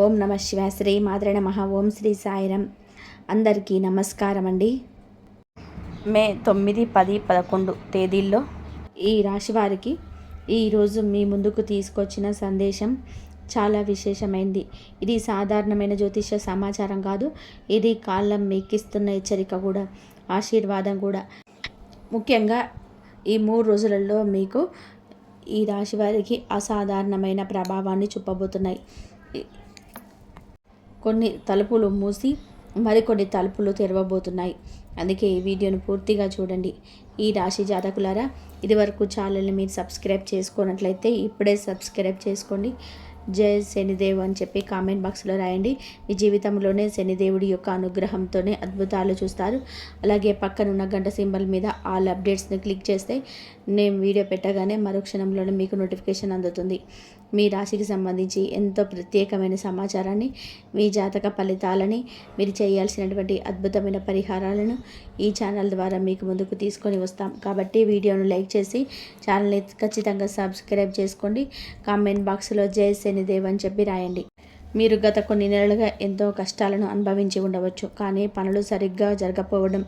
ఓం నమ శివాయ. శ్రీ మాత్రే నమః. ఓం శ్రీ సాయిరాం. అందరికీ నమస్కారం అండి. మే 9, 10, 11 తేదీల్లో ఈ రాశి వారికి ఈరోజు మీ ముందుకు తీసుకొచ్చిన సందేశం చాలా విశేషమైంది. ఇది సాధారణమైన జ్యోతిష సమాచారం కాదు. ఇది కాలం మీకిస్తున్న హెచ్చరిక కూడా, ఆశీర్వాదం కూడా. ముఖ్యంగా ఈ 3 రోజులలో మీకు ఈ రాశి వారికి అసాధారణమైన ప్రభావాన్ని చూపబోతున్నాయి. కొన్ని తలుపులు మూసి మరికొన్ని తలుపులు తెరవబోతున్నాయి. అందుకే ఈ వీడియోను పూర్తిగా చూడండి. ఈ రాశి జాతకులారా, ఇదివరకు ఛానల్ని మీరు సబ్స్క్రైబ్ చేసుకున్నట్లయితే ఇప్పుడే సబ్స్క్రైబ్ చేసుకోండి. జై శనిదేవ్ అని చెప్పి కామెంట్ బాక్స్లో రాయండి. మీ జీవితంలోనే శనిదేవుడి యొక్క అనుగ్రహంతోనే అద్భుతాలు చూస్తారు. అలాగే పక్కనున్న గంట సింబల్ మీద ఆల్ అప్డేట్స్ని క్లిక్ చేస్తే నేను వీడియో పెట్టగానే మరో క్షణంలోనే మీకు నోటిఫికేషన్ అందుతుంది. మీ రాశికి సంబంధించి ఎంతో ప్రత్యేకమైన సమాచారాన్ని, మీ జాతక ఫలితాలని, మీరు చేయాల్సినటువంటి అద్భుతమైన పరిహారాలను ఈ ఛానల్ ద్వారా మీకు ముందుకు తీసుకొని వస్తాం. కాబట్టి వీడియోను లైక్ చేసి ఛానల్ని ఖచ్చితంగా సబ్స్క్రైబ్ చేసుకోండి. కామెంట్ బాక్స్లో జై శనిదేవ్ అని చెప్పి రాయండి. మీరు గత కొన్ని నెలలుగా ఎంతో కష్టాలను అనుభవించి ఉండవచ్చు. కానీ పనులు సరిగ్గా జరగకపోవడం,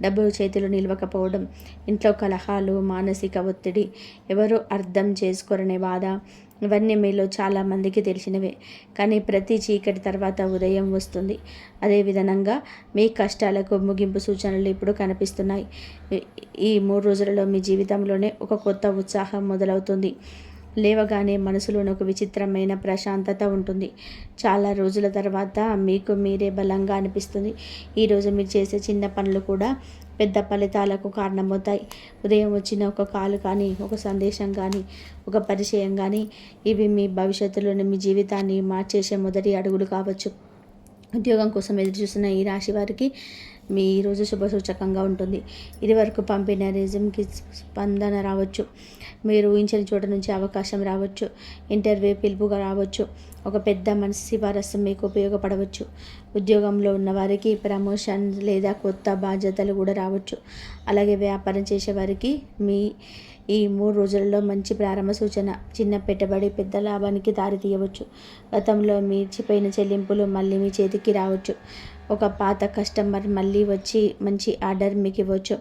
డబ్బులు చేతులు నిలవకపోవడం, ఇంట్లో కలహాలు, మానసిక ఒత్తిడి, ఎవరు అర్థం చేసుకోరనే బాధ, ఇవన్నీ మీలో చాలామందికి తెలిసినవే. కానీ ప్రతి చీకటి తర్వాత ఉదయం వస్తుంది. అదేవిధంగా మీ కష్టాలకు ముగింపు సూచనలు ఇప్పుడు కనిపిస్తున్నాయి. ఈ 3 రోజులలో మీ జీవితంలోనే ఒక కొత్త ఉత్సాహం మొదలవుతుంది. లేవగానే మనసులోని ఒక విచిత్రమైన ప్రశాంతత ఉంటుంది. చాలా రోజుల తర్వాత మీకు మీరే బలంగా అనిపిస్తుంది. ఈరోజు మీరు చేసే చిన్న పనులు కూడా పెద్ద ఫలితాలకు కారణమవుతాయి. ఉదయం వచ్చిన ఒక కాల్ కానీ, ఒక సందేశం కానీ, ఒక పరిచయం కానీ, ఇవి మీ భవిష్యత్తులోని మీ జీవితాన్ని మార్చేసే మొదటి అడుగులు కావచ్చు. ఉద్యోగం కోసం ఎదురు చూస్తున్న ఈ రాశి వారికి మీ ఈరోజు శుభసూచకంగా ఉంటుంది. ఇదివరకు పంపిన రెజ్యూమ్కి స్పందన రావచ్చు. మీరు ఊహించని చోట నుంచి అవకాశం రావచ్చు. ఇంటర్వ్యూ పిలుపుగా రావచ్చు. ఒక పెద్ద మనసు సిఫారసు మీకు ఉపయోగపడవచ్చు. ఉద్యోగంలో ఉన్న వారికి ప్రమోషన్ లేదా కొత్త బాధ్యతలు కూడా రావచ్చు. అలాగే వ్యాపారం చేసేవారికి ఈ 3 రోజులలో మంచి ప్రారంభ సూచన. చిన్న పెట్టుబడి పెద్ద లాభానికి దారితీయవచ్చు. గతంలో మించిపోయిన చెల్లింపులు మళ్ళీ మీ చేతికి రావచ్చు. ఒక పాత కస్టమర్ మళ్ళీ వచ్చి మంచి ఆర్డర్ మీకు ఇవ్వచ్చు.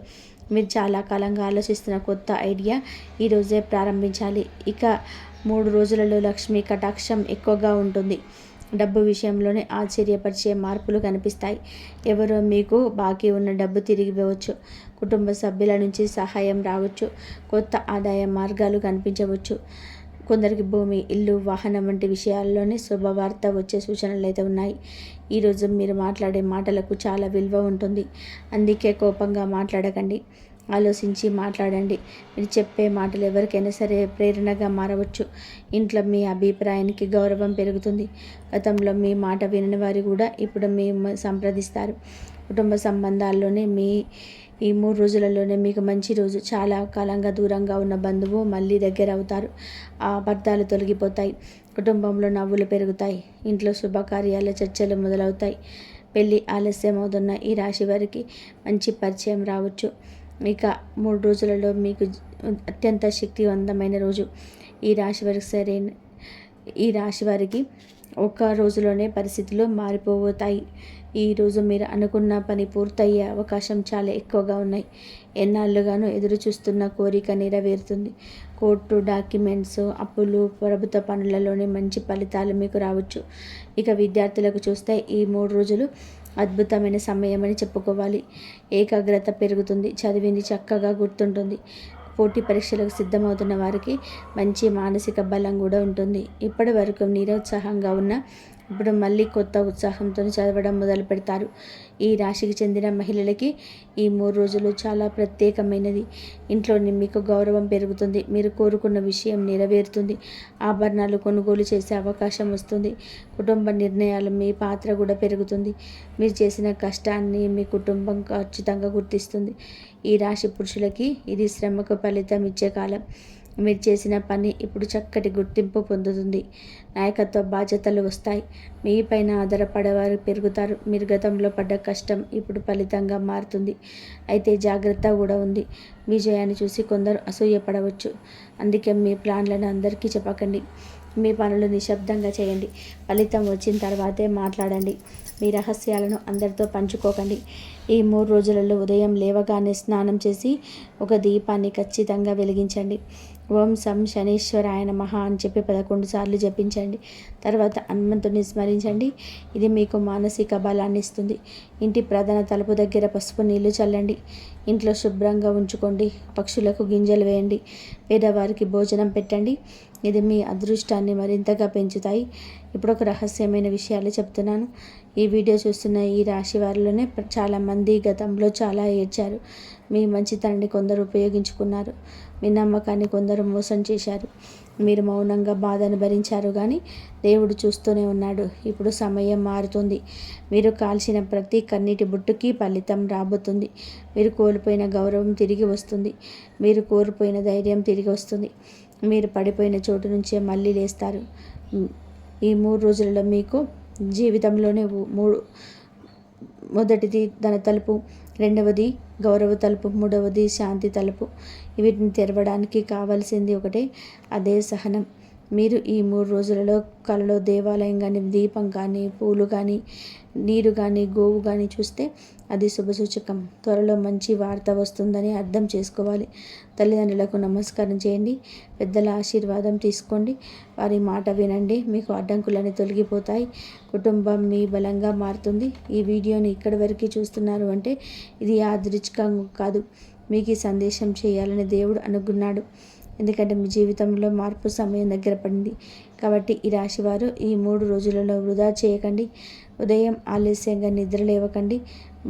మీరు చాలా కాలంగా ఆలోచిస్తున్న కొత్త ఐడియా ఈరోజే ప్రారంభించాలి. ఇక 3 రోజులలో లక్ష్మీ కటాక్షం ఎక్కువగా ఉంటుంది. డబ్బు విషయంలోనే ఆశ్చర్యపరిచే మార్పులు కనిపిస్తాయి. ఎవరో మీకు బాకీ ఉన్న డబ్బు తిరిగి ఇవ్వవచ్చు. కుటుంబ సభ్యుల నుంచి సహాయం రావచ్చు. కొత్త ఆదాయ మార్గాలు కనిపించవచ్చు. కొందరికి భూమి, ఇల్లు, వాహనం వంటి విషయాల్లోనే శుభవార్త వచ్చే సూచనలు అయితే ఉన్నాయి. ఈరోజు మీరు మాట్లాడే మాటలకు చాలా విలువ ఉంటుంది. అందుకే కోపంగా మాట్లాడకండి. ఆలోచించి మాట్లాడండి. మీరు చెప్పే మాటలు ఎవరికైనా సరే ప్రేరణగా మారవచ్చు. ఇంట్లో మీ అభిప్రాయానికి గౌరవం పెరుగుతుంది. గతంలో మీ మాట వినని వారు కూడా ఇప్పుడు మీ సంప్రదిస్తారు. కుటుంబ సంబంధాల్లోనే ఈ 3 రోజులలోనే మీకు మంచి రోజు. చాలా కాలంగా దూరంగా ఉన్న బంధువు మళ్ళీ దగ్గర అవుతారు. ఆ అబద్ధాలు తొలగిపోతాయి. కుటుంబంలో నవ్వులు పెరుగుతాయి. ఇంట్లో శుభకార్యాల చర్చలు మొదలవుతాయి. పెళ్ళి ఆలస్యం అవుతున్న ఈ రాశి వారికి మంచి పరిచయం రావచ్చు. ఇక 3 రోజులలో మీకు అత్యంత శక్తివంతమైన రోజు. ఈ రాశి వారికి ఒక్క రోజులోనే పరిస్థితులు మారిపోతాయి. ఈరోజు మీరు అనుకున్న పని పూర్తయ్యే అవకాశం చాలా ఎక్కువగా ఉన్నాయి. ఎన్నాళ్ళుగానో ఎదురు చూస్తున్న కోరిక నెరవేరుతుంది. కోర్టు డాక్యుమెంట్స్, అప్పులు, ప్రభుత్వ పనులలోనే మంచి ఫలితాలు మీకు రావచ్చు. ఇక విద్యార్థులకు చూస్తే ఈ 3 రోజులు అద్భుతమైన సమయం అని చెప్పుకోవాలి. ఏకాగ్రత పెరుగుతుంది. చదివింది చక్కగా గుర్తుంటుంది. పోటీ పరీక్షలకు సిద్ధమవుతున్న వారికి మంచి మానసిక బలం కూడా ఉంటుంది. ఇప్పటి వరకు నిరుత్సాహంగా ఉన్న ఇప్పుడు మళ్ళీ కొత్త ఉత్సాహంతో చదవడం మొదలు పెడతారు. ఈ రాశికి చెందిన మహిళలకి ఈ 3 రోజులు చాలా ప్రత్యేకమైనది. ఇంట్లోని మీకు గౌరవం పెరుగుతుంది. మీరు కోరుకున్న విషయం నెరవేరుతుంది. ఆభరణాలు కొనుగోలు చేసే అవకాశం వస్తుంది. కుటుంబ నిర్ణయాలు మీ పాత్ర కూడా పెరుగుతుంది. మీరు చేసిన కష్టాన్ని మీ కుటుంబం ఖచ్చితంగా గుర్తిస్తుంది. ఈ రాశి పురుషులకి ఇది శ్రమకు ఫలితం ఇచ్చే కాలం. మీరు చేసిన పని ఇప్పుడు చక్కటి గుర్తింపు పొందుతుంది. నాయకత్వ బాధ్యతలు వస్తాయి. మీ పైన ఆధారపడేవారు పెరుగుతారు. మీరు గతంలో పడ్డ కష్టం ఇప్పుడు ఫలితంగా మారుతుంది. అయితే జాగ్రత్త కూడా ఉంది. విజయాన్ని చూసి కొందరు అసూయపడవచ్చు. అందుకే మీ ప్లాన్లను అందరికీ చెప్పకండి. మీ పనులు నిశ్శబ్దంగా చేయండి. ఫలితం వచ్చిన తర్వాతే మాట్లాడండి. మీ రహస్యాలను అందరితో పంచుకోకండి. ఈ 3 రోజులలో ఉదయం లేవగానే స్నానం చేసి ఒక దీపాన్ని ఖచ్చితంగా వెలిగించండి. ఓం సం శనీశ్వరాయ నమః అని చెప్పి 11 సార్లు జపించండి. తర్వాత హనుమంతుని స్మరించండి. ఇది మీకు మానసిక బలాన్ని ఇస్తుంది. ఇంటి ప్రధాన తలుపు దగ్గర పసుపు నీళ్లు చల్లండి. ఇంట్లో శుభ్రంగా ఉంచుకోండి. పక్షులకు గింజలు వేయండి. పేదవారికి భోజనం పెట్టండి. ఇది మీ అదృష్టాన్ని మరింతగా పెంచుతాయి. ఇప్పుడు ఒక రహస్యమైన విషయాలు చెప్తున్నాను. ఈ వీడియో చూస్తున్న ఈ రాశి వారిలోనే చాలామంది గతంలో చాలా ఏడ్చారు. మీ మంచితనాన్ని కొందరు ఉపయోగించుకున్నారు. మీ నమ్మకాన్ని కొందరు మోసం చేశారు. మీరు మౌనంగా బాధను భరించారు, కానీ దేవుడు చూస్తూనే ఉన్నాడు. ఇప్పుడు సమయం మారుతుంది. మీరు కాల్చిన ప్రతి కన్నీటి బుట్టుకి ఫలితం రాబోతుంది. మీరు కోల్పోయిన గౌరవం తిరిగి వస్తుంది. మీరు కోల్పోయిన ధైర్యం తిరిగి వస్తుంది. మీరు పడిపోయిన చోటు నుంచే మళ్ళీ లేస్తారు. ఈ 3 రోజులలో మీకు జీవితంలోనే మొదటిది ధన తలుపు, రెండవది గౌరవ తలుపు, మూడవది శాంతి తలుపు. వీటిని తెరవడానికి కావాల్సింది ఒకటే, అదే సహనం. మీరు ఈ 3 రోజులలో కలలో దేవాలయం కానీ, దీపం కానీ, పూలు కానీ, నీరు కానీ, గోవు కానీ చూస్తే అది శుభసూచకం. త్వరలో మంచి వార్త వస్తుందని అర్థం చేసుకోవాలి. తల్లిదండ్రులకు నమస్కారం చేయండి. పెద్దల ఆశీర్వాదం తీసుకోండి. వారి మాట వినండి. మీకు అడ్డంకులన్నీ తొలగిపోతాయి. కుటుంబం మీ బలంగా మారుతుంది. ఈ వీడియోని ఇక్కడి వరకు చూస్తున్నారు అంటే ఇది యాదృచ్ఛికం కాదు. మీకు ఈ సందేశం చేయాలని దేవుడు అనుకున్నాడు. ఎందుకంటే మీ జీవితంలో మార్పు సమయం దగ్గర పడింది. కాబట్టి ఈ రాశివారు ఈ 3 రోజులలో వృధా చేయకండి. ఉదయం ఆలస్యంగా నిద్ర లేవకండి.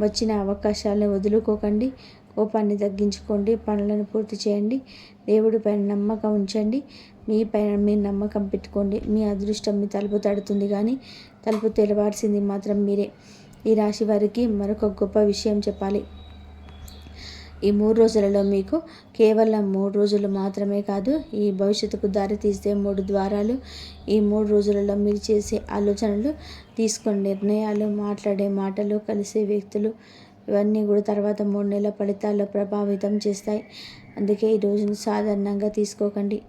వచ్చిన అవకాశాలను వదులుకోకండి. కోపాన్ని తగ్గించుకోండి. పనులను పూర్తి చేయండి. దేవుడి పైన నమ్మకం ఉంచండి. మీ పైన మీ నమ్మకం పెట్టుకోండి. మీ అదృష్టం మీ తలుపు తడుతుంది, కానీ తలుపు తెరవాల్సింది మాత్రం మీరే. ఈ రాశి వారికి మరొక గొప్ప విషయం చెప్పాలి. ఈ 3 రోజులలో మీకు కేవలం 3 రోజులు మాత్రమే కాదు, ఈ భవిష్యత్తుకు దారి తీసే 3 ద్వారాలు. ఈ 3 రోజులలో మీరు చేసే ఆలోచనలు, తీసుకునే నిర్ణయాలు, మాట్లాడే మాటలు, కలిసే వ్యక్తులు, ఇవన్నీ కూడా తర్వాత 3 నెలల ఫలితాల్లో ప్రభావితం చేస్తాయి. అందుకే ఈ రోజును సాధారణంగా తీసుకోకండి.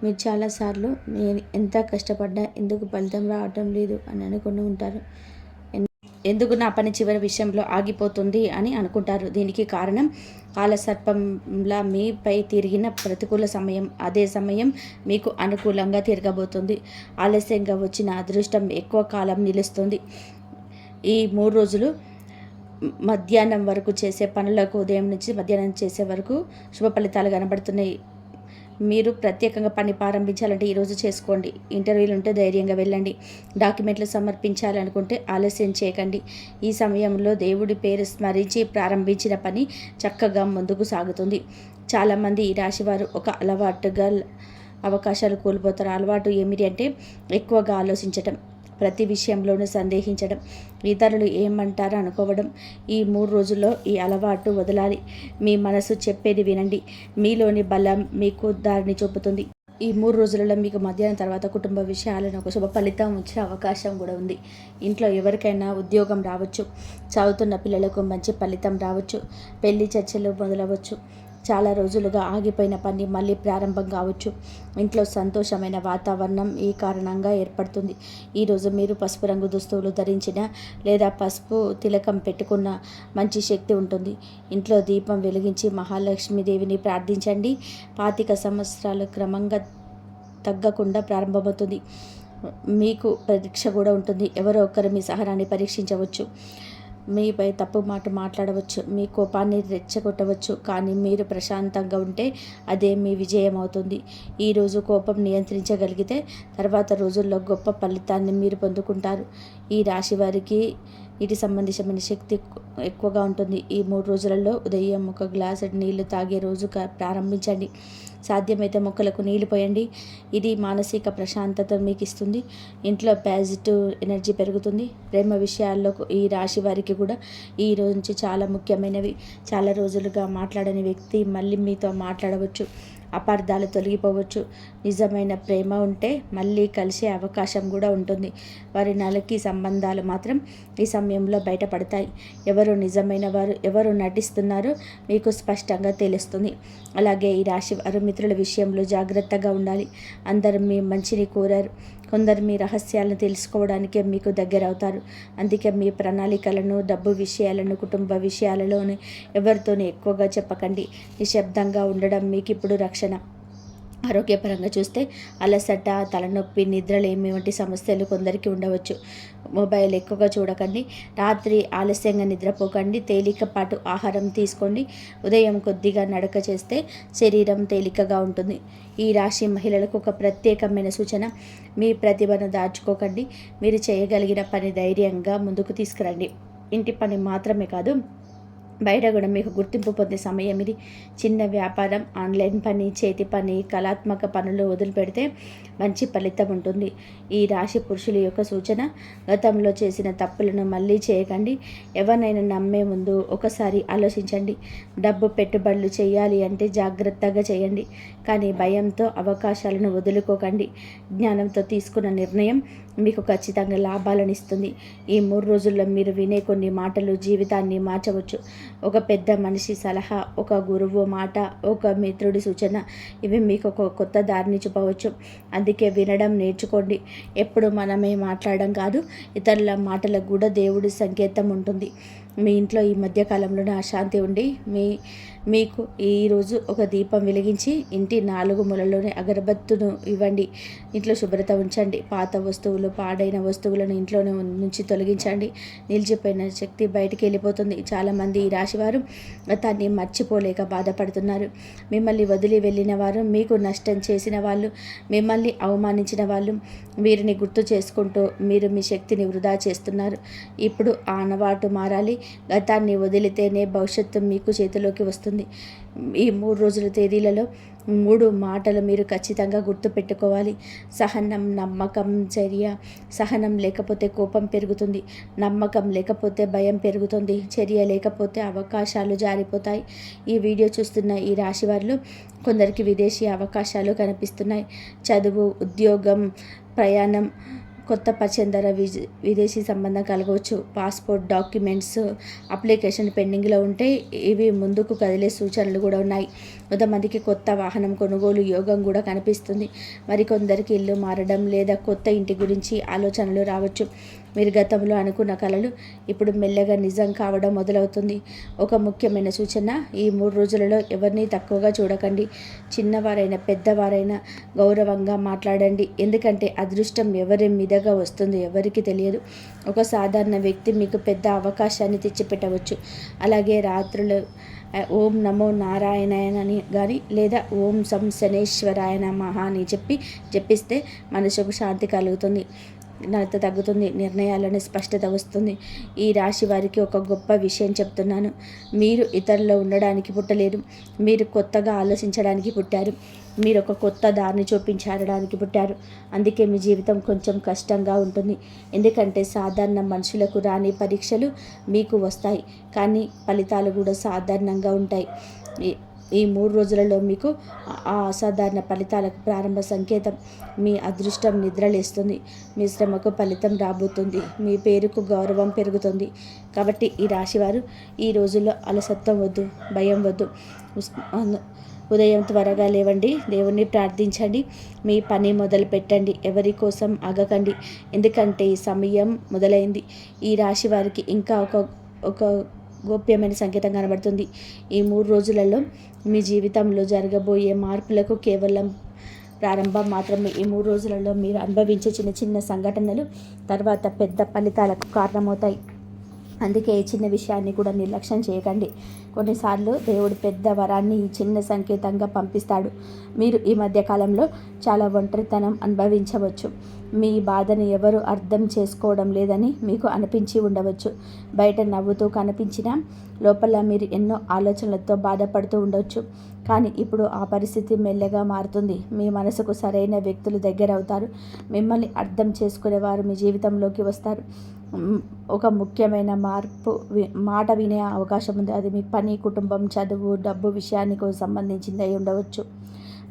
మీరు చాలాసార్లు నేను ఎంత కష్టపడ్డా ఎందుకు ఫలితం రావటం లేదు అని అనుకుని ఉంటారు. ఎందుకు నా పని చివరి విషయంలో ఆగిపోతుంది అని అనుకుంటారు. దీనికి కారణం కాలసర్పంలా మీపై తిరిగిన ప్రతికూల సమయం. అదే సమయం మీకు అనుకూలంగా తిరగబోతుంది. ఆలస్యంగా వచ్చిన అదృష్టం ఎక్కువ కాలం నిలుస్తుంది. ఈ 3 రోజులు మధ్యాహ్నం వరకు చేసే పనులకు, ఉదయం నుంచి మధ్యాహ్నం చేసే వరకు శుభ ఫలితాలు కనబడుతున్నాయి. మీరు ప్రత్యేకంగా పని ప్రారంభించాలంటే ఈరోజు చేసుకోండి. ఇంటర్వ్యూలు ఉంటే ధైర్యంగా వెళ్ళండి. డాక్యుమెంట్లు సమర్పించాలనుకుంటే ఆలస్యం చేయకండి. ఈ సమయంలో దేవుడి పేరు స్మరించి ప్రారంభించిన పని చక్కగా ముందుకు సాగుతుంది. చాలామంది ఈ రాశివారు ఒక అలవాటుగా అవకాశాలు కోల్పోతారు. అలవాటు ఏమిటి అంటే ఎక్కువగా ఆలోచించటం, ప్రతి విషయంలోనూ సందేహించడం, ఇతరులు ఏమంటారో అనుకోవడం. ఈ 3 రోజుల్లో ఈ అలవాటు వదలాలి. మీ మనసు చెప్పేది వినండి. మీలోని బలం మీకు దారిని చూపుతుంది. ఈ 3 రోజులలో మీకు మధ్యాహ్నం తర్వాత కుటుంబ విషయాలను ఒక శుభ ఫలితం వచ్చే అవకాశం కూడా ఉంది. ఇంట్లో ఎవరికైనా ఉద్యోగం రావచ్చు. చదువుతున్న పిల్లలకు మంచి ఫలితం రావచ్చు. పెళ్లి చర్చలు మొదలవచ్చు. చాలా రోజులుగా ఆగిపోయిన పని మళ్ళీ ప్రారంభం కావచ్చు. ఇంట్లో సంతోషమైన వాతావరణం ఈ కారణంగా ఏర్పడుతుంది. ఈరోజు మీరు పసుపు రంగు దుస్తువులు ధరించిన లేదా పసుపు తిలకం పెట్టుకున్న మంచి శక్తి ఉంటుంది. ఇంట్లో దీపం వెలిగించి మహాలక్ష్మీదేవిని ప్రార్థించండి. 25 సంవత్సరాలు క్రమంగా తగ్గకుండా ప్రారంభమవుతుంది. మీకు పరీక్ష కూడా ఉంటుంది. ఎవరో ఒకరు మీ సహనాన్ని పరీక్షించవచ్చు. మీపై తప్పు మాట మాట్లాడవచ్చు. మీ కోపాన్ని రెచ్చగొట్టవచ్చు. కానీ మీరు ప్రశాంతంగా ఉంటే అదే మీ విజయం అవుతుంది. ఈరోజు కోపం నియంత్రించగలిగితే తర్వాత రోజుల్లో గొప్ప ఫలితాన్ని మీరు పొందుకుంటారు. ఈ రాశి వారికి వీటి సంబంధించిన శక్తి ఎక్కువగా ఉంటుంది. ఈ 3 రోజులలో ఉదయం ఒక గ్లాసు నీళ్లు తాగే రోజు ప్రారంభించండి. సాధ్యమైతే మొక్కలకు నీళ్లు పోయండి. ఇది మానసిక ప్రశాంతత మీకు ఇస్తుంది. ఇంట్లో పాజిటివ్ ఎనర్జీ పెరుగుతుంది. ప్రేమ విషయాల్లో ఈ రాశి వారికి కూడా ఈ రోజు నుంచి చాలా ముఖ్యమైనవి. చాలా రోజులుగా మాట్లాడని వ్యక్తి మళ్ళీ మీతో మాట్లాడవచ్చు. అపార్థాలు తొలగిపోవచ్చు. నిజమైన ప్రేమ ఉంటే మళ్ళీ కలిసే అవకాశం కూడా ఉంటుంది. వారి నలకి సంబంధాలు మాత్రం ఈ సమయంలో బయటపడతాయి. ఎవరు నిజమైన వారు, ఎవరు నటిస్తున్నారో మీకు స్పష్టంగా తెలుస్తుంది. అలాగే ఈ రాశి వారు మిత్రుల విషయంలో జాగ్రత్తగా ఉండాలి. అందరూ మీ మంచిని కోరారు. కొందరు మీ రహస్యాలను తెలుసుకోవడానికే మీకు దగ్గర అవుతారు. అందుకే మీ ప్రణాళికలను, డబ్బు విషయాలను, కుటుంబ విషయాలలోని ఎవరితోనూ ఎక్కువగా చెప్పకండి. నిశ్శబ్దంగా ఉండడం మీకు ఇప్పుడు రక్షణ. ఆరోగ్యపరంగా చూస్తే అలసట, తలనొప్పి, నిద్రలేమి వంటి సమస్యలు కొందరికి ఉండవచ్చు. మొబైల్ ఎక్కువగా చూడకండి. రాత్రి ఆలస్యంగా నిద్రపోకండి. తేలికపాటు ఆహారం తీసుకోండి. ఉదయం కొద్దిగా నడక చేస్తే శరీరం తేలికగా ఉంటుంది. ఈ రాశి మహిళలకు ఒక ప్రత్యేకమైన సూచన: మీ ప్రతిభను దాచుకోకండి. మీరు చేయగలిగిన పని ధైర్యంగా ముందుకు తీసుకురండి. ఇంటి పని మాత్రమే కాదు, బయట కూడా మీకు గుర్తింపు పొందే సమయం ఇది. చిన్న వ్యాపారం, ఆన్లైన్ పని, చేతి పని, కళాత్మక పనులు వదిలిపెడితే మంచి ఫలితం ఉంటుంది. ఈ రాశి పురుషుల యొక్క సూచన: గతంలో చేసిన తప్పులను మళ్ళీ చేయకండి. ఎవరినైనా నమ్మే ముందు ఒకసారి ఆలోచించండి. డబ్బు పెట్టుబడులు చేయాలి అంటే జాగ్రత్తగా చేయండి, కానీ భయంతో అవకాశాలను వదులుకోకండి. జ్ఞానంతో తీసుకున్న నిర్ణయం మీకు ఖచ్చితంగా లాభాలను ఇస్తుంది. ఈ 3 రోజుల్లో మీరు వినే కొన్ని మాటలు జీవితాన్ని మార్చవచ్చు. ఒక పెద్ద మనిషి సలహా, ఒక గురువు మాట, ఒక మిత్రుడి సూచన, ఇవి మీకు ఒక కొత్త దారిని చూపవచ్చు. అందుకే వినడం నేర్చుకోండి. ఎప్పుడు మనమే మాట్లాడడం కాదు, ఇతరుల మాటలకు కూడా దేవుడి సంకేతం ఉంటుంది. మీ ఇంట్లో ఈ మధ్యకాలంలోనే అశాంతి ఉండి మీకు ఈరోజు ఒక దీపం వెలిగించి ఇంటి 4 మూలలోనే అగరబత్తును ఇవ్వండి. ఇంట్లో శుభ్రత ఉంచండి. పాత వస్తువులు, పాడైన వస్తువులను ఇంట్లోనే నుంచి తొలగించండి. నిలిచిపోయిన శక్తి బయటికి వెళ్ళిపోతుంది. చాలామంది ఈ రాశివారు గతాన్ని మర్చిపోలేక బాధపడుతున్నారు. మిమ్మల్ని వదిలి వెళ్ళిన వారు, మీకు నష్టం చేసిన వాళ్ళు, మిమ్మల్ని అవమానించిన వాళ్ళు, వీరిని గుర్తు చేసుకుంటూ మీరు మీ శక్తిని వృధా చేస్తున్నారు. ఇప్పుడు ఆ అలవాటు మారాలి. గతాన్ని వదిలితేనే భవిష్యత్తు మీకు చేతిలోకి వస్తుంది. ఈ 3 రోజుల తేదీలలో 3 మాటలు మీరు ఖచ్చితంగా గుర్తుపెట్టుకోవాలి. సహనం, నమ్మకం, చర్య. సహనం లేకపోతే కోపం పెరుగుతుంది. నమ్మకం లేకపోతే భయం పెరుగుతుంది. చర్య లేకపోతే అవకాశాలు జారిపోతాయి. ఈ వీడియో చూస్తున్న ఈ రాశి వారిలో కొందరికి విదేశీ అవకాశాలు కనిపిస్తున్నాయి. చదువు, ఉద్యోగం, ప్రయాణం, కొత్త పరిచయం ద్వారా విదేశీ సంబంధం కలగవచ్చు. పాస్పోర్ట్, డాక్యుమెంట్స్ అప్లికేషన్ పెండింగ్లో ఉంటే ఇవి ముందుకు కదిలే సూచనలు కూడా ఉన్నాయి. కొంతమందికి కొత్త వాహనం కొనుగోలు యోగం కూడా కనిపిస్తుంది. మరికొందరికి ఇల్లు మారడం లేదా కొత్త ఇంటి గురించి ఆలోచనలు రావచ్చు. మీరు గతంలో అనుకున్న కలలు ఇప్పుడు మెల్లగా నిజం కావడం మొదలవుతుంది. ఒక ముఖ్యమైన సూచన: ఈ 3 రోజులలో ఎవరిని తక్కువగా చూడకండి. చిన్నవారైనా పెద్దవారైనా గౌరవంగా మాట్లాడండి. ఎందుకంటే అదృష్టం ఎవరి మీదగా వస్తుందో ఎవరికి తెలియదు. ఒక సాధారణ వ్యక్తి మీకు పెద్ద అవకాశాన్ని తెచ్చిపెట్టవచ్చు. అలాగే రాత్రులు ఓం నమో నారాయణాయనని కానీ లేదా ఓం సం శనేశ్వరాయ నమః అని జపిస్తే మనసుకు శాంతి కలుగుతుంది, నలత తగ్గుతుంది, నిర్ణయాలను స్పష్టత వస్తుంది. ఈ రాశి వారికి ఒక గొప్ప విషయం చెప్తున్నాను: మీరు ఇతరుల్లో ఉండడానికి పుట్టలేరు. మీరు కొత్తగా ఆలోచించడానికి పుట్టారు. మీరు ఒక కొత్త దారిని చూపించడానికి పుట్టారు. అందుకే మీ జీవితం కొంచెం కష్టంగా ఉంటుంది. ఎందుకంటే సాధారణ మనుషులకు రాని పరీక్షలు మీకు వస్తాయి, కానీ ఫలితాలు కూడా సాధారణంగా ఉంటాయి. ఈ 3 రోజులలో మీకు ఆ అసాధారణ ఫలితాలకు ప్రారంభ సంకేతం. మీ అదృష్టం నిద్రలేస్తుంది. మీ శ్రమకు ఫలితం రాబోతుంది. మీ పేరుకు గౌరవం పెరుగుతుంది. కాబట్టి ఈ రాశివారు ఈ రోజుల్లో అలసత్వం వద్దు, భయం వద్దు. ఉదయం త్వరగా లేవండి, దేవుణ్ణి ప్రార్థించండి, మీ పని మొదలు పెట్టండి. ఎవరి కోసం ఆగకండి, ఎందుకంటే ఈ సమయం మొదలైంది. ఈ రాశి వారికి ఇంకా ఒక గోప్యమైన సంకేతం కనబడుతుంది. ఈ 3 రోజులలో మీ జీవితంలో జరగబోయే మార్పులకు కేవలం ప్రారంభం మాత్రమే. ఈ 3 రోజులలో మీరు అనుభవించే చిన్న చిన్న సంఘటనలు తర్వాత పెద్ద ఫలితాలకు కారణమవుతాయి. అందుకే ఈ చిన్న విషయాన్ని కూడా నిర్లక్ష్యం చేయకండి. కొన్నిసార్లు దేవుడు పెద్ద వరాన్ని ఈ చిన్న సంకేతంగా పంపిస్తాడు. మీరు ఈ మధ్యకాలంలో చాలా ఒంటరితనం అనుభవించవచ్చు. మీ బాధను ఎవరు అర్థం చేసుకోవడం లేదని మీకు అనిపించి ఉండవచ్చు. బయట నవ్వుతూ కనిపించినా లోపల మీరు ఎన్నో ఆలోచనలతో బాధపడుతూ ఉండవచ్చు. కానీ ఇప్పుడు ఆ పరిస్థితి మెల్లగా మారుతుంది. మీ మనసుకు సరైన వ్యక్తులు దగ్గర అవుతారు. మిమ్మల్ని అర్థం చేసుకునేవారు మీ జీవితంలోకి వస్తారు. ఒక ముఖ్యమైన మాట వినే అవకాశం ఉంది. అది మీ పని, కుటుంబం, చదువు, డబ్బు విషయానికి సంబంధించింది అయి ఉండవచ్చు.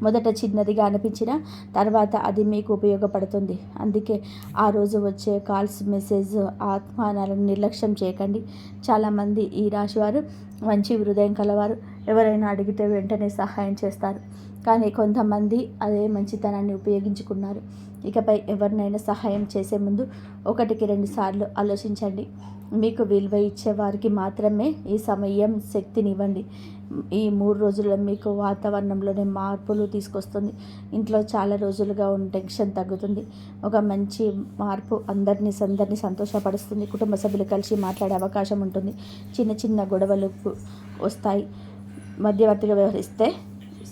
మొదట చిన్నదిగా అనిపించిన తర్వాత అది మీకు ఉపయోగపడుతుంది. అందుకే ఆ రోజు వచ్చే కాల్స్, మెసేజ్, ఆహ్వానాలను నిర్లక్ష్యం చేయకండి. చాలామంది ఈ రాశివారు మంచి హృదయం కలవారు. ఎవరైనా అడిగితే వెంటనే సహాయం చేస్తారు. కానీ కొంతమంది అదే మంచితనాన్ని ఉపయోగించుకున్నారు. ఇకపై ఎవరినైనా సహాయం చేసే ముందు 1-2 సార్లు ఆలోచించండి. మీకు విలువ ఇచ్చే వారికి మాత్రమే ఈ సమయం శక్తినివ్వండి. ఈ 3 రోజుల్లో మీకు వాతావరణంలోనే మార్పులు తీసుకొస్తుంది. ఇంట్లో చాలా రోజులుగా ఉన్న టెన్షన్ తగ్గుతుంది. ఒక మంచి మార్పు అందరినీ సంతోషపరుస్తుంది. కుటుంబ సభ్యులు కలిసి మాట్లాడే అవకాశం ఉంటుంది. చిన్న చిన్న గొడవలు వస్తాయి. మధ్యవర్తిగా వ్యవహరిస్తే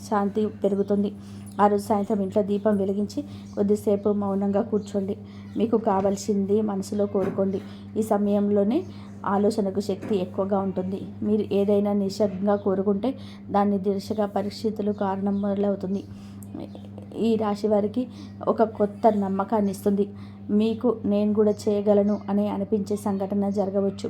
శాంతి పెరుగుతుంది. ఆ రోజు సాయంత్రం ఇంట్లో దీపం వెలిగించి కొద్దిసేపు మౌనంగా కూర్చోండి. మీకు కావాల్సింది మనసులో కోరుకోండి. ఈ సమయంలోనే ఆలోచనకు శక్తి ఎక్కువగా ఉంటుంది. మీరు ఏదైనా నిశ్శబ్దంగా కోరుకుంటే దాన్ని దిశగా పరిస్థితులు కారణం మొదలవుతుంది. ఈ రాశి వారికి ఒక కొత్త నమ్మకాన్ని ఇస్తుంది. మీకు నేను కూడా చేయగలను అనే అనిపించే సంఘటన జరగవచ్చు.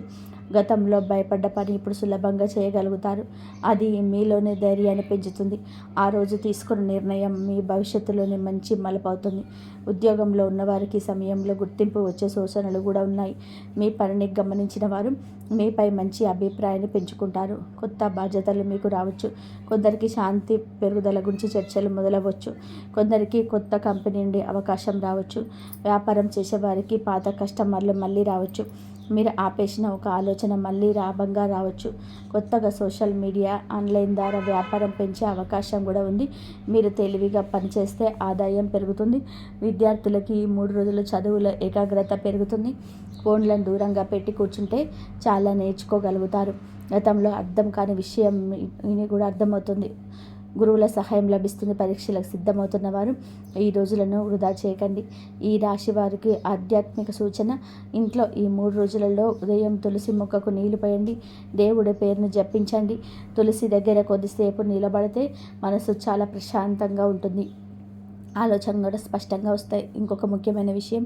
గతంలో భయపడ్డ పని ఇప్పుడు సులభంగా చేయగలుగుతారు. అది మీలోనే ధైర్యాన్ని పెంచుతుంది. ఆ రోజు తీసుకున్న నిర్ణయం మీ భవిష్యత్తులోనే మంచి మలుపు అవుతుంది. ఉద్యోగంలో ఉన్నవారికి సమయంలో గుర్తింపు వచ్చే సూచనలు కూడా ఉన్నాయి. మీ పనిని గమనించిన వారు మీపై మంచి అభిప్రాయాన్ని పెంచుకుంటారు. కొత్త బాధ్యతలు మీకు రావచ్చు. కొందరికి శాంతి పెరుగుదల గురించి చర్చలు మొదలవచ్చు. కొందరికి కొత్త కంపెనీ నుండి అవకాశం రావచ్చు. వ్యాపారం చేసేవారికి పాత కస్టమర్లు మళ్ళీ రావచ్చు. మీరు ఆపేసిన ఒక ఆలోచన మళ్ళీ లాభంగా రావచ్చు. కొత్తగా సోషల్ మీడియా, ఆన్లైన్ ద్వారా వ్యాపారం పెంచే అవకాశం కూడా ఉంది. మీరు తెలివిగా పనిచేస్తే ఆదాయం పెరుగుతుంది. విద్యార్థులకి ఈ 3 రోజుల చదువులో ఏకాగ్రత పెరుగుతుంది. ఫోన్లను దూరంగా పెట్టి కూర్చుంటే చాలా నేర్చుకోగలుగుతారు. గతంలో అర్థం కాని విషయం కూడా అర్థమవుతుంది. గురువుల సహాయం లభిస్తుంది. పరీక్షలకు సిద్ధమవుతున్న వారు ఈ రోజులను వృధా చేయకండి. ఈ రాశి వారికి ఆధ్యాత్మిక సూచన: ఇంట్లో ఈ 3 రోజులలో ఉదయం తులసి మొక్కకు నీళ్లు పోయండి. దేవుడి పేరును జపించండి. తులసి దగ్గర కొద్దిసేపు నిలబడితే మనసు చాలా ప్రశాంతంగా ఉంటుంది. ఆలోచనలు కూడా స్పష్టంగా వస్తాయి. ఇంకొక ముఖ్యమైన విషయం,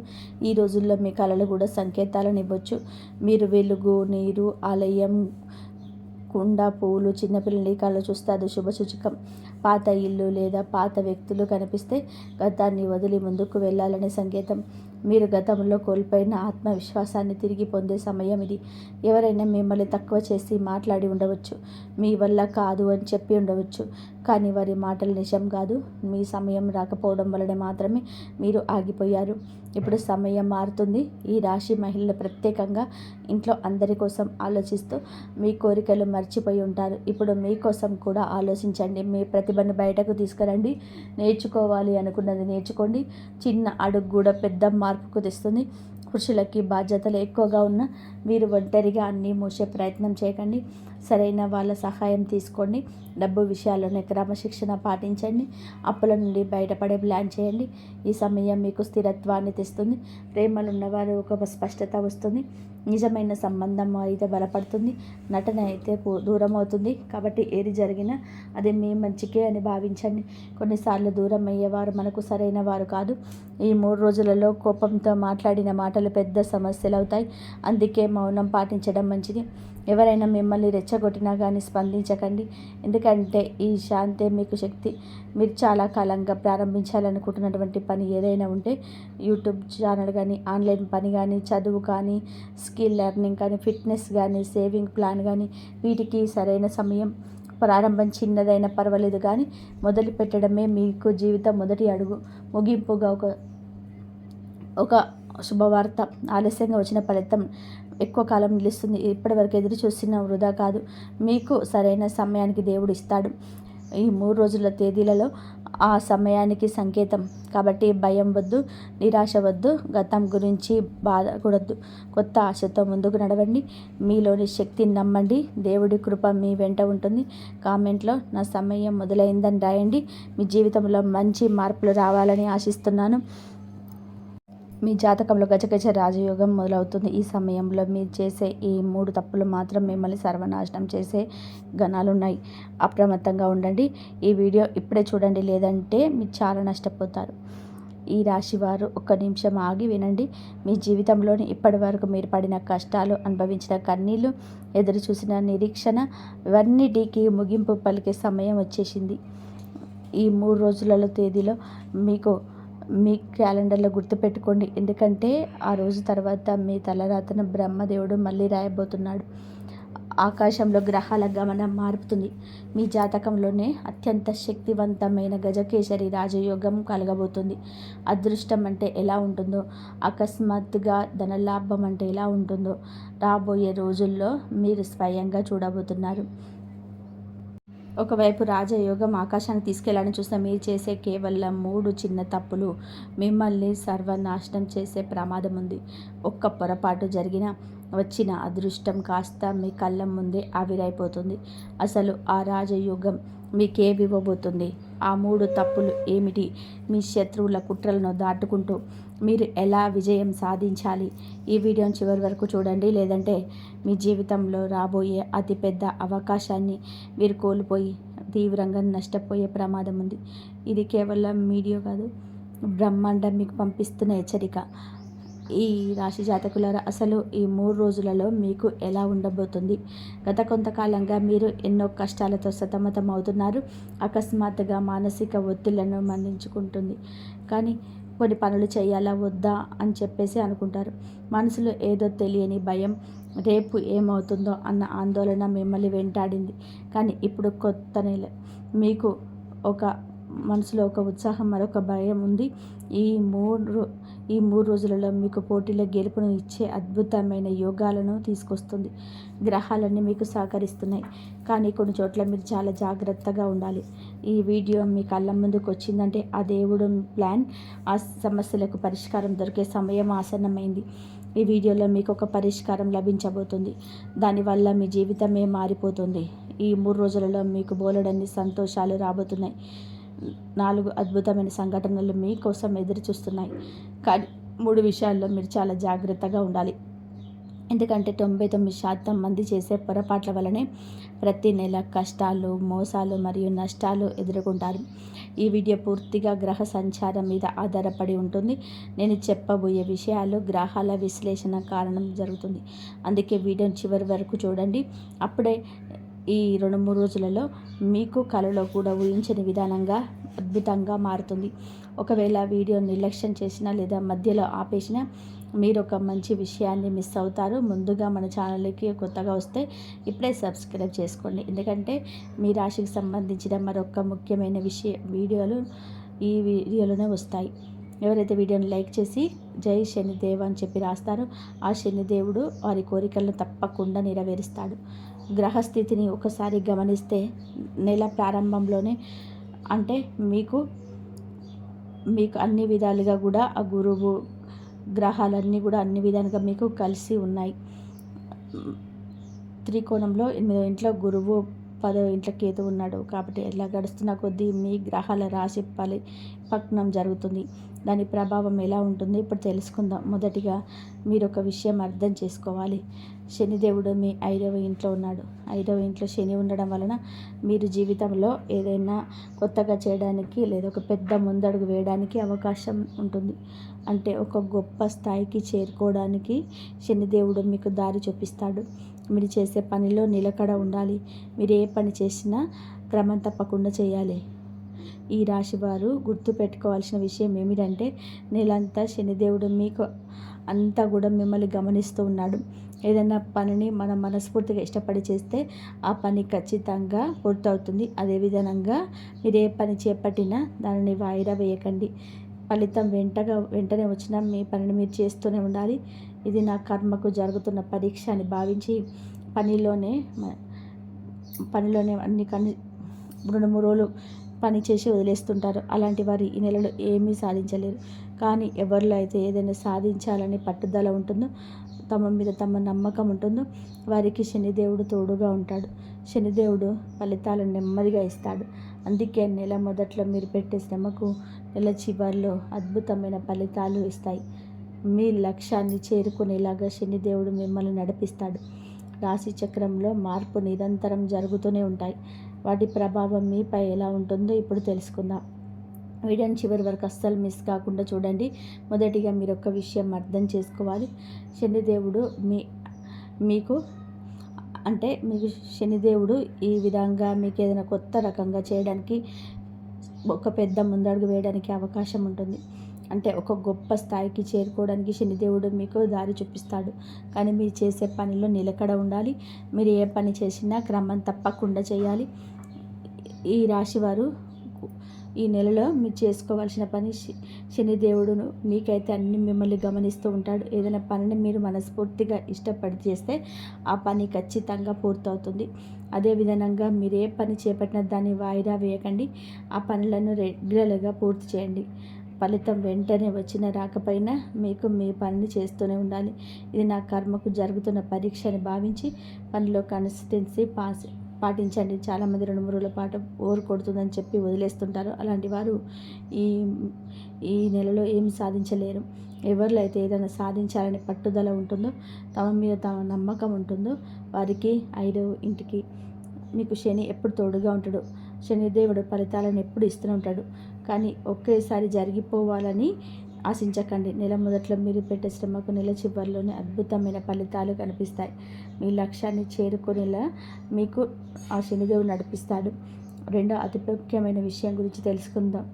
ఈ రోజుల్లో మీ కళలు కూడా సంకేతాలను ఇవ్వచ్చు. మీరు వెలుగు, నీరు, ఆలయం, కుండ, పూలు, చిన్నపిల్లల కళ్ళు చూస్తే అది శుభసూచకం. పాత ఇల్లు లేదా పాత వ్యక్తులు కనిపిస్తే గతాన్ని వదిలి ముందుకు వెళ్ళాలనే సంకేతం. మీరు గతంలో కోల్పోయిన ఆత్మవిశ్వాసాన్ని తిరిగి పొందే సమయం ఇది. ఎవరైనా మిమ్మల్ని తక్కువ చేసి మాట్లాడి ఉండవచ్చు. మీ వల్ల కాదు అని చెప్పి ఉండవచ్చు. కానీ వారి మాటలు నిజం కాదు. మీ సమయం రాకపోవడం వలన మాత్రమే మీరు ఆగిపోయారు. ఇప్పుడు సమయం మారుతుంది. ఈ రాశి మహిళలు ప్రత్యేకంగా ఇంట్లో అందరి కోసం ఆలోచిస్తూ మీ కోరికలు మర్చిపోయి ఉంటారు. ఇప్పుడు మీకోసం కూడా ఆలోచించండి. మీ ప్రతిభను బయటకు తీసుకురండి. నేర్చుకోవాలి అనుకున్నది నేర్చుకోండి. చిన్న అడుగు కూడా పెద్ద మార్పుకు తెస్తుంది. పురుషులకి బాధ్యతలు ఎక్కువగా ఉన్న మీరు ఒంటరిగా అన్నీ మోసే ప్రయత్నం చేయకండి. సరైన వాళ్ళ సహాయం తీసుకోండి. డబ్బు విషయాల్లోనే క్రమశిక్షణ పాటించండి. అప్పుల నుండి బయటపడే ప్లాన్ చేయండి. ఈ సమయం మీకు స్థిరత్వాన్ని తెస్తుంది. ప్రేమలు ఉన్నవారు ఒక స్పష్టత వస్తుంది. నిజమైన సంబంధం అయితే బలపడుతుంది. నటన అయితే దూరం అవుతుంది. కాబట్టి ఏది జరిగినా అది మీ మంచికే అని భావించండి. కొన్నిసార్లు దూరం అయ్యేవారు మనకు సరైన వారు కాదు. ఈ 3 రోజులలో కోపంతో మాట్లాడిన మాటలు పెద్ద సమస్యలు అవుతాయి. అందుకే మౌనం పాటించడం మంచిది. ఎవరైనా మిమ్మల్ని రెచ్చగొట్టినా కానీ స్పందించకండి. ఎందుకంటే ఈ శాంతే మీకు శక్తి. మీరు చాలా కాలంగా ప్రారంభించాలనుకుంటున్నటువంటి పని ఏదైనా ఉంటే, యూట్యూబ్ ఛానల్ కానీ, ఆన్లైన్ పని కానీ, చదువు కానీ, స్కిల్ లెర్నింగ్ కానీ, ఫిట్నెస్ కానీ, సేవింగ్ ప్లాన్ కానీ, వీటికి సరైన సమయం. ప్రారంభం చిన్నదైనా పర్వాలేదు, కానీ మొదలు పెట్టడమే మీకు జీవితం మొదటి అడుగు. ముగింపుగా ఒక శుభవార్త: ఆలస్యంగా వచ్చిన ఫలితం ఎక్కువ కాలం నిలుస్తుంది. ఇప్పటివరకు ఎదురు చూసిన వృధా కాదు. మీకు సరైన సమయానికి దేవుడు ఇస్తాడు. ఈ 3 రోజుల తేదీలలో ఆ సమయానికి సంకేతం. కాబట్టి భయం వద్దు, నిరాశ వద్దు, గతం గురించి బాధకూడదు. కొత్త ఆశతో ముందుకు నడవండి. మీలోని శక్తిని నమ్మండి. దేవుడి కృప మీ వెంట ఉంటుంది. కామెంట్లో నా సమయం మొదలైందని రాయండి. మీ జీవితంలో మంచి మార్పులు రావాలని ఆశిస్తున్నాను. మీ జాతకంలో గజగజ రాజయోగం మొదలవుతుంది. ఈ సమయంలో మీరు చేసే ఈ 3 తప్పులు మాత్రం మిమ్మల్ని సర్వనాశనం చేసే గణాలున్నాయి. అప్రమత్తంగా ఉండండి. ఈ వీడియో ఇప్పుడే చూడండి, లేదంటే మీరు చాలా నష్టపోతారు. ఈ రాశివారు ఒక్క నిమిషం ఆగి వినండి. మీ జీవితంలోని ఇప్పటి వరకు మీరు పడిన కష్టాలు, అనుభవించిన కన్నీళ్ళు, ఎదురు చూసిన నిరీక్షణ, ఇవన్నిటికీ ముగింపు పలికే సమయం వచ్చేసింది. ఈ 3 రోజులలో తేదీలో మీకు మీ క్యాలెండర్లో గుర్తుపెట్టుకోండి. ఎందుకంటే ఆ రోజు తర్వాత మీ తలరాతను బ్రహ్మదేవుడు మళ్ళీ రాయబోతున్నాడు. ఆకాశంలో గ్రహాల గమనం మారుతుంది. మీ జాతకంలోనే అత్యంత శక్తివంతమైన గజకేసరి రాజయోగం కలగబోతుంది. అదృష్టం అంటే ఎలా ఉంటుందో, అకస్మాత్తుగా ధనలాభం అంటే ఎలా ఉంటుందో రాబోయే రోజుల్లో మీరు స్వయంగా చూడబోతున్నారు. ఒకవైపు రాజయోగం ఆకాశానికి తీసుకెళ్లాలని చూసిన మీరు చేసే కేవలం 3 చిన్న తప్పులు మిమ్మల్ని సర్వనాశనం చేసే ప్రమాదం ఉంది. ఒక్క పొరపాటు జరిగినా వచ్చిన అదృష్టం కాస్త మీ కళ్ళ ముందే ఆవిరైపోతుంది. అసలు ఆ రాజయోగం మీకేమివ్వబోతుంది? ఆ 3 తప్పులు ఏమిటి? మీ శత్రువుల కుట్రలను దాటుకుంటూ మీరు ఎలా విజయం సాధించాలి? ఈ వీడియోని చివరి వరకు చూడండి. లేదంటే మీ జీవితంలో రాబోయే అతిపెద్ద అవకాశాన్ని మీరు కోల్పోయి తీవ్రంగా నష్టపోయే ప్రమాదం ఉంది. ఇది కేవలం వీడియో కాదు, బ్రహ్మాండం మీకు పంపిస్తున్న హెచ్చరిక. ఈ రాశి జాతకులారా, అసలు ఈ 3 రోజులలో మీకు ఎలా ఉండబోతుంది? గత కొంతకాలంగా మీరు ఎన్నో కష్టాలతో సతమతం అవుతున్నారు. అకస్మాత్తుగా మానసిక ఒత్తిళ్లను మన్నించుకుంటుంది. కానీ కొన్ని పనులు చేయాలా వద్దా అని చెప్పేసి అనుకుంటారు. మనసులో ఏదో తెలియని భయం, రేపు ఏమవుతుందో అన్న ఆందోళన మిమ్మల్ని వెంటాడింది. కానీ ఇప్పుడు కొత్త నెల, మీకు ఒక మనసులో ఒక ఉత్సాహం, మరొక భయం ఉంది. ఈ మూడు రోజులలో మీకు పోటీలో గెలుపును ఇచ్చే అద్భుతమైన యోగాలను తీసుకొస్తుంది. గ్రహాలన్నీ మీకు సహకరిస్తున్నాయి. కానీ కొన్ని చోట్ల మీరు చాలా జాగ్రత్తగా ఉండాలి. ఈ వీడియో మీ కళ్ళ ముందుకు వచ్చిందంటే ఆ దేవుడు ప్లాన్, ఆ సమస్యలకు పరిష్కారం దొరికే సమయం ఆసన్నమైంది. ఈ వీడియోలో మీకు ఒక పరిష్కారం లభించబోతుంది. దానివల్ల మీ జీవితమే మారిపోతుంది. ఈ 3 రోజులలో మీకు బోలెడన్ని సంతోషాలు రాబోతున్నాయి. 4 అద్భుతమైన సంఘటనలు మీకోసం ఎదురు చూస్తున్నాయి. కానీ 3 విషయాల్లో మీరు చాలా జాగ్రత్తగా ఉండాలి. ఎందుకంటే 99% మంది చేసే పొరపాట్ల వల్లనే ప్రతి నెల కష్టాలు, మోసాలు మరియు నష్టాలు ఎదుర్కొంటారు. ఈ వీడియో పూర్తిగా గ్రహ సంచారం మీద ఆధారపడి ఉంటుంది. నేను చెప్పబోయే విషయాలు గ్రహాల విశ్లేషణ కారణం జరుగుతుంది. అందుకే వీడియోని చివరి వరకు చూడండి. అప్పుడే ఈ 2-3 రోజులలో మీకు కలలో కూడా ఊహించని విధానంగా అద్భుతంగా మారుతుంది. ఒకవేళ వీడియో నిర్లక్ష్యం చేసినా లేదా మధ్యలో ఆపేసినా మీరు ఒక మంచి విషయాన్ని మిస్ అవుతారు. ముందుగా మన ఛానల్కి కొత్తగా వస్తే ఇప్పుడే సబ్స్క్రైబ్ చేసుకోండి. ఎందుకంటే మీ రాశికి సంబంధించిన మరొక ముఖ్యమైన వీడియోలు ఈ వీడియోలోనే వస్తాయి. ఎవరైతే వీడియోని లైక్ చేసి జై శనిదేవ్ అని చెప్పి రాస్తారో ఆ శనిదేవుడు వారి కోరికలను తప్పకుండా నెరవేరుస్తాడు. గ్రహస్థితిని ఒకసారి గమనిస్తే నెల ప్రారంభంలోనే అంటే మీకు అన్ని విధాలుగా కూడా ఆ గురువు గ్రహాలన్నీ కూడా అన్ని విధాలుగా మీకు కలిసి ఉన్నాయి. త్రికోణంలో 8వ ఇంట్లో గురువు, 10వ ఇంట్లో కేతు ఉన్నాడు. కాబట్టి ఎలా గడుస్తున్న కొద్దీ మీ గ్రహాల రాశి పక్నం జరుగుతుంది. దాని ప్రభావం ఎలా ఉంటుందో ఇప్పుడు తెలుసుకుందాం. మొదటిగా మీరు ఒక విషయం అర్థం చేసుకోవాలి. శనిదేవుడు మీ 5వ ఇంట్లో ఉన్నాడు. 5వ ఇంట్లో శని ఉండడం వలన మీరు జీవితంలో ఏదైనా కొత్తగా చేయడానికి లేదా ఒక పెద్ద ముందడుగు వేయడానికి అవకాశం ఉంటుంది. అంటే ఒక గొప్ప స్థాయికి చేరుకోవడానికి శనిదేవుడు మీకు దారి చూపిస్తాడు. మీరు చేసే పనిలో నిలకడ ఉండాలి. మీరు ఏ పని చేసినా క్రమం తప్పకుండా చేయాలి. ఈ రాశి వారు గుర్తుపెట్టుకోవాల్సిన విషయం ఏమిటంటే నెలంతా శనిదేవుడు మీకు అంతా కూడా మిమ్మల్ని గమనిస్తూ ఉన్నాడు. ఏదైనా పనిని మనం మనస్ఫూర్తిగా ఇష్టపడి చేస్తే ఆ పని ఖచ్చితంగా పూర్తవుతుంది. అదేవిధంగా మీరు ఏ పని చేపట్టినా దానిని వాయిదా వేయకండి. ఫలితం వెంటనే వచ్చినా మీ పనిని మీరు చేస్తూనే ఉండాలి. ఇది నా కర్మకు జరుగుతున్న పరీక్ష అని భావించి పనిలోనే అన్ని 2-3 రోజులు పని చేసి వదిలేస్తుంటారు. అలాంటి వారు ఈ నెలలో ఏమీ సాధించలేరు. కానీ ఎవరిలో అయితే ఏదైనా సాధించాలని పట్టుదల ఉంటుందో, తమ మీద తమ నమ్మకం ఉంటుందో వారికి శనిదేవుడు తోడుగా ఉంటాడు. శనిదేవుడు ఫలితాలను నెమ్మదిగా ఇస్తాడు. అందుకే నెల మొదట్లో మీరు పెట్టే శ్రమకు నెల చివరిలో అద్భుతమైన ఫలితాలు ఇస్తాయి. మీ లక్ష్యాన్ని చేరుకునేలాగా శనిదేవుడు మిమ్మల్ని నడిపిస్తాడు. రాశి చక్రంలో మార్పు నిరంతరం జరుగుతూనే ఉంటాయి. వాటి ప్రభావం మీపై ఎలా ఉంటుందో ఇప్పుడు తెలుసుకుందాం. వీడియోని చివరి వరకు అస్సలు మిస్ కాకుండా చూడండి. మొదటిగా మీరు ఒక విషయం అర్థం చేసుకోవాలి. శనిదేవుడు మీకు శనిదేవుడు ఈ విధంగా మీకు ఏదైనా కొత్త రకంగా చేయడానికి ఒక పెద్ద ముందడుగు వేయడానికి అవకాశం ఉంటుంది. అంటే ఒక గొప్ప స్థాయికి చేరుకోవడానికి శనిదేవుడు మీకు దారి చూపిస్తాడు. కానీ మీరు చేసే పనిలో నిలకడ ఉండాలి. మీరు ఏ పని చేసినా క్రమం తప్పకుండా చేయాలి. ఈ రాశివారు ఈ నెలలో మీరు చేసుకోవాల్సిన పని, శనిదేవుడును మీకైతే అన్ని మిమ్మల్ని గమనిస్తూ ఉంటాడు. ఏదైనా పనిని మీరు మనస్ఫూర్తిగా ఇష్టపడి చేస్తే ఆ పని ఖచ్చితంగా పూర్తవుతుంది. అదేవిధంగా మీరు ఏ పని చేపట్టినా దాన్ని వాయిదా వేయకండి. ఆ పనులను రెగ్యులర్గా పూర్తి చేయండి. ఫలితం వెంటనే వచ్చినా రాకపోయినా మీకు మీ పనిని చేస్తూనే ఉండాలి. ఇది నా కర్మకు జరుగుతున్న పరీక్ష అని భావించి పనిలో కన్సిస్టెన్సీ పాటించండి. చాలామంది 2-3 రోజుల పాటు బోర్ కొడుతుందని చెప్పి వదిలేస్తుంటారు. అలాంటి వారు ఈ నెలలో ఏమి సాధించలేరు. ఎవరిలో అయితే ఏదైనా సాధించాలని పట్టుదల ఉంటుందో, తమ మీద తమ నమ్మకం ఉంటుందో వారికి 5వ ఇంటికి మీకు శని ఎప్పుడు తోడుగా ఉంటాడు. శనిదేవుడు ఫలితాలను ఎప్పుడు ఇస్తూనే ఉంటాడు. కానీ ఒకేసారి జరిగిపోవాలని ఆశించకండి. నెల మొదట్లో మీరు పెట్టే శ్రమకు నెల చివరిలోనే అద్భుతమైన ఫలితాలు కనిపిస్తాయి. మీ లక్ష్యాన్ని చేరుకునేలా మీకు ఆ శనిదేవుడు నడిపిస్తాడు. రెండో అతి ముఖ్యమైన విషయం గురించి తెలుసుకుందాం.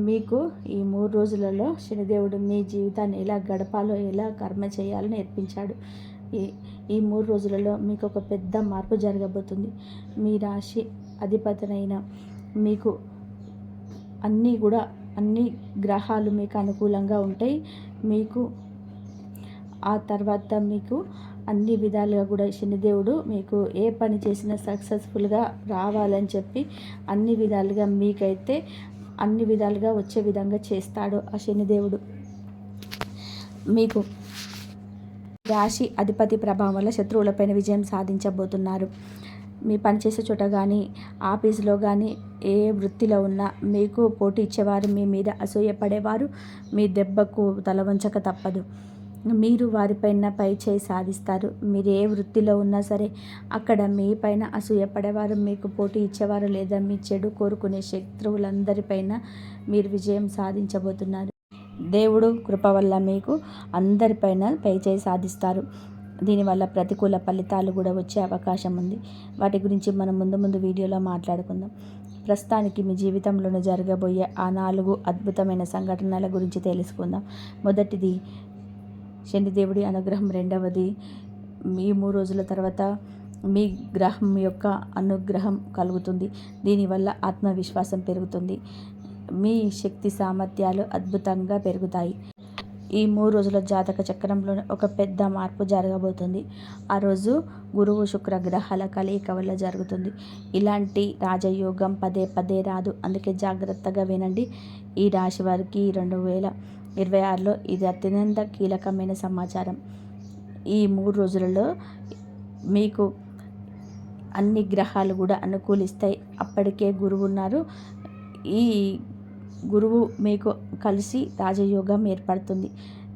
మీకు ఈ 3 రోజులలో శనిదేవుడు మీ జీవితాన్ని ఎలా గడపాలో, ఎలా కర్మ చేయాలో నేర్పించాడు. ఈ 3 రోజులలో మీకు ఒక పెద్ద మార్పు జరగబోతుంది. మీ రాశి అధిపతినైన మీకు అన్ని గ్రహాలు మీకు అనుకూలంగా ఉంటాయి. మీకు ఆ తర్వాత మీకు అన్ని విధాలుగా కూడా శనిదేవుడు మీకు ఏ పని చేసినా సక్సెస్ఫుల్గా రావాలని చెప్పి అన్ని విధాలుగా మీకైతే అన్ని విధాలుగా వచ్చే విధంగా చేస్తాడు ఆ శనిదేవుడు. మీకు రాశి అధిపతి ప్రభావం వల్ల శత్రువులపైన విజయం సాధించబోతున్నారు. మీ పనిచేసే చోట కానీ, ఆఫీసులో కానీ, ఏ వృత్తిలో ఉన్నా మీకు పోటీ ఇచ్చేవారు మీ మీద అసూయపడేవారు మీ దెబ్బకు తల వంచక తప్పదు. మీరు వారిపైన పై చేయి సాధిస్తారు. మీరు ఏ వృత్తిలో ఉన్నా సరే అక్కడ మీ పైన అసూయపడేవారు, మీకు పోటీ ఇచ్చేవారు లేదా మీ చెడు కోరుకునే శత్రువులందరిపైన మీరు విజయం సాధించబోతున్నారు. దేవుడు కృప వల్ల మీకు అందరిపైన పై చేయి సాధిస్తారు. దీనివల్ల ప్రతికూల ఫలితాలు కూడా వచ్చే అవకాశం ఉంది. వాటి గురించి మనం ముందు వీడియోలో మాట్లాడుకుందాం. ప్రస్తుతానికి మీ జీవితంలోనే జరగబోయే ఆ 4 అద్భుతమైన సంఘటనల గురించి తెలుసుకుందాం. మొదటిది శనిదేవుడి అనుగ్రహం. రెండవది మీ 3 రోజుల తర్వాత మీ గ్రహం యొక్క అనుగ్రహం కలుగుతుంది. దీనివల్ల ఆత్మవిశ్వాసం పెరుగుతుంది. మీ శక్తి సామర్థ్యాలు అద్భుతంగా పెరుగుతాయి. ఈ 3 రోజుల జాతక చక్రంలో ఒక పెద్ద మార్పు జరగబోతుంది. ఆ రోజు గురువు శుక్ర గ్రహాల కలయిక వల్ల జరుగుతుంది. ఇలాంటి రాజయోగం పదే రాదు. అందుకే జాగ్రత్తగా వినండి. ఈ రాశి వారికి 2026లో ఇది అత్యంత కీలకమైన సమాచారం. ఈ 3 రోజులలో మీకు అన్ని గ్రహాలు కూడా అనుకూలిస్తాయి. అప్పటికే గురువు ఉన్నారు. ఈ గురువు మీకు కలిసి రాజయోగం ఏర్పడుతుంది.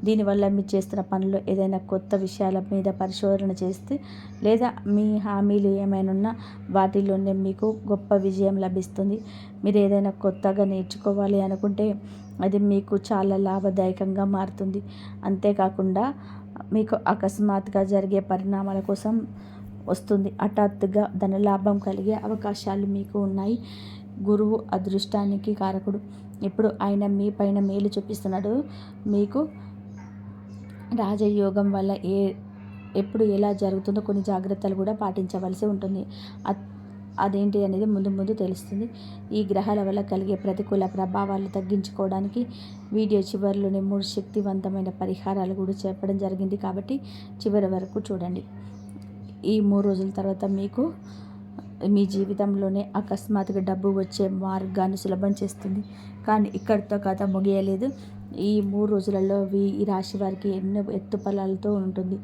దీనివల్ల మీరు చేస్తున్న పనుల్లో ఏదైనా కొత్త విషయాల మీద పరిశోధన చేస్తే లేదా మీ హామీలు ఏమైనా ఉన్నా వాటిలోనే మీకు గొప్ప విజయం లభిస్తుంది. మీరు ఏదైనా కొత్తగా నేర్చుకోవాలి అనుకుంటే అది మీకు చాలా లాభదాయకంగా మారుతుంది. అంతేకాకుండా మీకు అకస్మాత్తుగా జరిగే పరిణామాల కోసం వస్తుంది. హఠాత్తుగా ధనలాభం కలిగే అవకాశాలు మీకు ఉన్నాయి. గురువు అదృష్టానికి కారకుడు. ఇప్పుడు ఆయన మీ పైన మేలు చూపిస్తున్నాడు. మీకు రాజయోగం వల్ల ఎప్పుడు ఎలా జరుగుతుందో కొన్ని జాగ్రత్తలు కూడా పాటించవలసి ఉంటుంది. అదేంటి అనేది ముందు తెలుస్తుంది. ఈ గ్రహాల వల్ల కలిగే ప్రతికూల ప్రభావాలు తగ్గించుకోవడానికి వీడియో చివరిలోనే 3 శక్తివంతమైన పరిహారాలు కూడా చెప్పడం జరిగింది. కాబట్టి చివరి వరకు చూడండి. ఈ 3 రోజుల తర్వాత మీకు మీ జీవితంలోనే అకస్మాత్తుగా డబ్బు వచ్చే మార్గాన్ని సులభం చేస్తుంది. కానీ ఇక్కడితో కథ ముగియలేదు. ఈ 3 రోజులలో ఈ రాశి వారికి ఎన్నో ఎత్తుపల్లాలతో ఉంటుంది.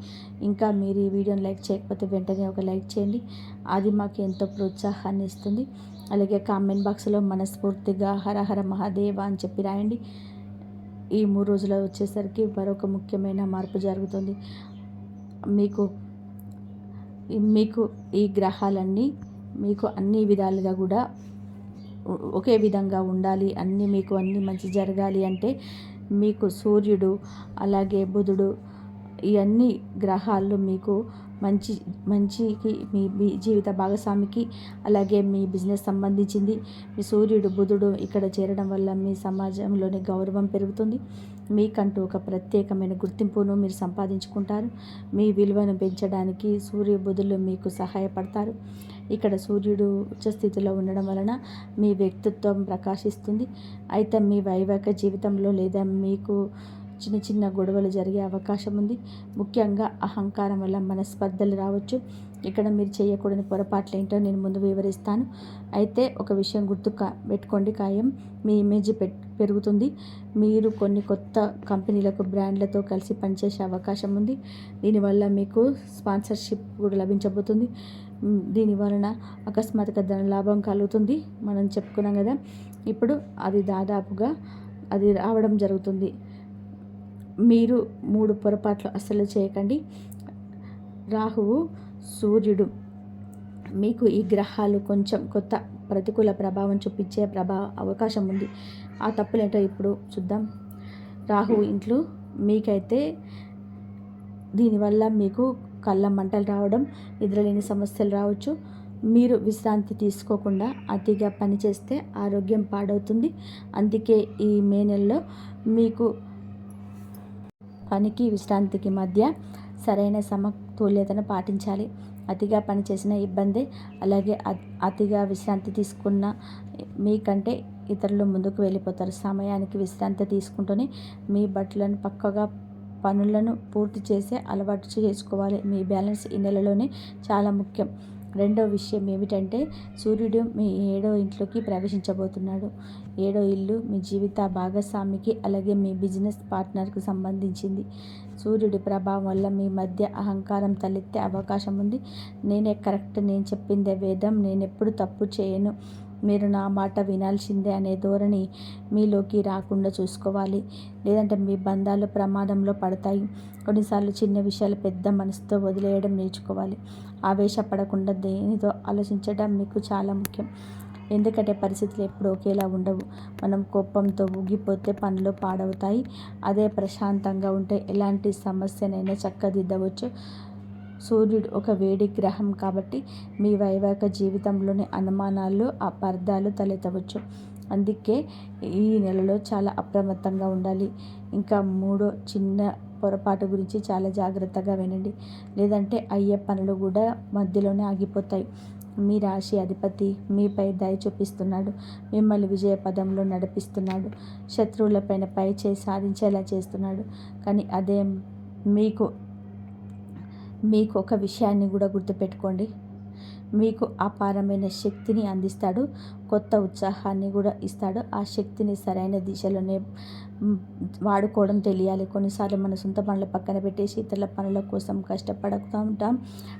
ఇంకా మీరు ఈ వీడియోని లైక్ చేయకపోతే వెంటనే ఒక లైక్ చేయండి. అది మాకు ఎంతో ప్రోత్సాహాన్ని ఇస్తుంది. అలాగే కామెంట్ బాక్స్లో మనస్ఫూర్తిగా హర హర మహాదేవ అని చెప్పి రాయండి. ఈ 3 రోజులు వచ్చేసరికి మరొక ముఖ్యమైన మార్పు జరుగుతుంది. మీకు ఈ గ్రహాలన్నీ మీకు అన్ని విధాలుగా కూడా ఒకే విధంగా ఉండాలి, మీకు అన్నీ మంచి జరగాలి అంటే మీకు సూర్యుడు అలాగే బుధుడు ఈ అన్ని గ్రహాలు మీకు మంచి మంచికి మీ జీవిత భాగస్వామికి, అలాగే మీ బిజినెస్ సంబంధించింది. మీ సూర్యుడు బుధుడు ఇక్కడ చేరడం వల్ల మీ సమాజంలోని గౌరవం పెరుగుతుంది. మీకంటూ ఒక ప్రత్యేకమైన గుర్తింపును మీరు సంపాదించుకుంటారు. మీ విలువను పెంచడానికి సూర్య బుధులు మీకు సహాయపడతారు. ఇక్కడ సూర్యుడు ఉచ్చస్థితిలో ఉండడం వలన మీ వ్యక్తిత్వం ప్రకాశిస్తుంది. అయితే మీ వైవాహిక జీవితంలో లేదా మీకు చిన్న చిన్న గొడవలు జరిగే అవకాశం ఉంది. ముఖ్యంగా అహంకారం వల్ల మనస్పర్ధలు రావచ్చు. ఇక్కడ మీరు చేయకూడని పొరపాట్లు ఏంటో నేను ముందు వివరిస్తాను. అయితే ఒక విషయం పెట్టుకోండి, ఖాయం మీ ఇమేజ్ పెరుగుతుంది. మీరు కొన్ని కొత్త కంపెనీలకు బ్రాండ్లతో కలిసి పనిచేసే అవకాశం ఉంది. దీనివల్ల మీకు స్పాన్సర్షిప్ కూడా లభించబోతుంది. దీని వలన అకస్మాత్తుగా ధన లాభం కలుగుతుంది. మనం చెప్పుకున్నాం కదా, ఇప్పుడు అది దాదాపుగా అది రావడం జరుగుతుంది. మీరు 3 పొరపాట్లు అస్సలు చేయకండి. రాహువు, సూర్యుడు, మీకు ఈ గ్రహాలు కొంచెం కొత్త ప్రతికూల ప్రభావం చూపించే అవకాశం ఉంది. ఆ తప్పులేంటో ఇప్పుడు చూద్దాం. రాహువు ఇంట్లో మీకైతే దీనివల్ల మీకు కళ్ళ మంటలు రావడం, నిద్రలేని సమస్యలు రావచ్చు. మీరు విశ్రాంతి తీసుకోకుండా అతిగా పనిచేస్తే ఆరోగ్యం పాడవుతుంది. అందుకే ఈ మే నెలలో మీకు పనికి విశ్రాంతికి మధ్య సరైన సమతుల్యతను పాటించాలి. అతిగా పనిచేసిన ఇబ్బందే. అలాగే అతిగా విశ్రాంతి తీసుకున్న మీకంటే ఇతరులు ముందుకు వెళ్ళిపోతారు. సమయానికి విశ్రాంతి తీసుకుంటూనే మీ బట్టలను పక్కగా పనులను పూర్తి చేసే అలవాటు చేసుకోవాలి. మీ బ్యాలెన్స్ ఈ నెలలోనే చాలా ముఖ్యం. రెండో విషయం ఏమిటంటే, సూర్యుడు మీ 7వ ఇంట్లోకి ప్రవేశించబోతున్నాడు. 7వ ఇల్లు మీ జీవిత భాగస్వామికి, అలాగే మీ బిజినెస్ పార్ట్నర్కి సంబంధించింది. సూర్యుడి ప్రభావం వల్ల మీ మధ్య అహంకారం తలెత్తే అవకాశం ఉంది. నేనే కరెక్ట్, నేను చెప్పిందే వేదం, నేనెప్పుడు తప్పు చేయను, మీరు నా మాట వినాల్సిందే అనే ధోరణి మీలోకి రాకుండా చూసుకోవాలి. లేదంటే మీ బంధాలు ప్రమాదంలో పడతాయి. కొన్నిసార్లు చిన్న విషయాలు పెద్ద మనసుతో వదిలేయడం నేర్చుకోవాలి. ఆవేశపడకుండా దేనితో ఆలోచించడం మీకు చాలా ముఖ్యం. ఎందుకంటే పరిస్థితులు ఎప్పుడు ఒకేలా ఉండవు. మనం కోపంతో ఊగిపోతే పనులు పాడవుతాయి. అదే ప్రశాంతంగా ఉంటే ఎలాంటి సమస్యనైనా చక్కదిద్దవచ్చు. సూర్యుడు ఒక వేడి గ్రహం కాబట్టి మీ వైవాహిక జీవితంలోని అనుమానాలు, అపార్థాలు తలెత్తవచ్చు. అందుకే ఈ నెలలో చాలా అప్రమత్తంగా ఉండాలి. ఇంకా 3 చిన్న పొరపాటు గురించి చాలా జాగ్రత్తగా వినండి, లేదంటే అయ్యే పనులు కూడా మధ్యలోనే ఆగిపోతాయి. మీ రాశి అధిపతి మీపై దయ చూపిస్తున్నాడు. మిమ్మల్ని విజయ పదంలో నడిపిస్తున్నాడు. శత్రువులపైన పై చేయి సాధించేలా చేస్తున్నాడు. కానీ అదే మీకు ఒక విషయాన్ని కూడా గుర్తుపెట్టుకోండి. మీకు అపారమైన శక్తిని అందిస్తాడు. కొత్త ఉత్సాహాన్ని కూడా ఇస్తాడు. ఆ శక్తిని సరైన దిశలోనే వాడుకోవడం తెలియాలి. కొన్నిసార్లు మన సొంత పనుల పక్కన పెట్టేసి ఇతరుల పనుల కోసం కష్టపడుతూ ఉంటాం.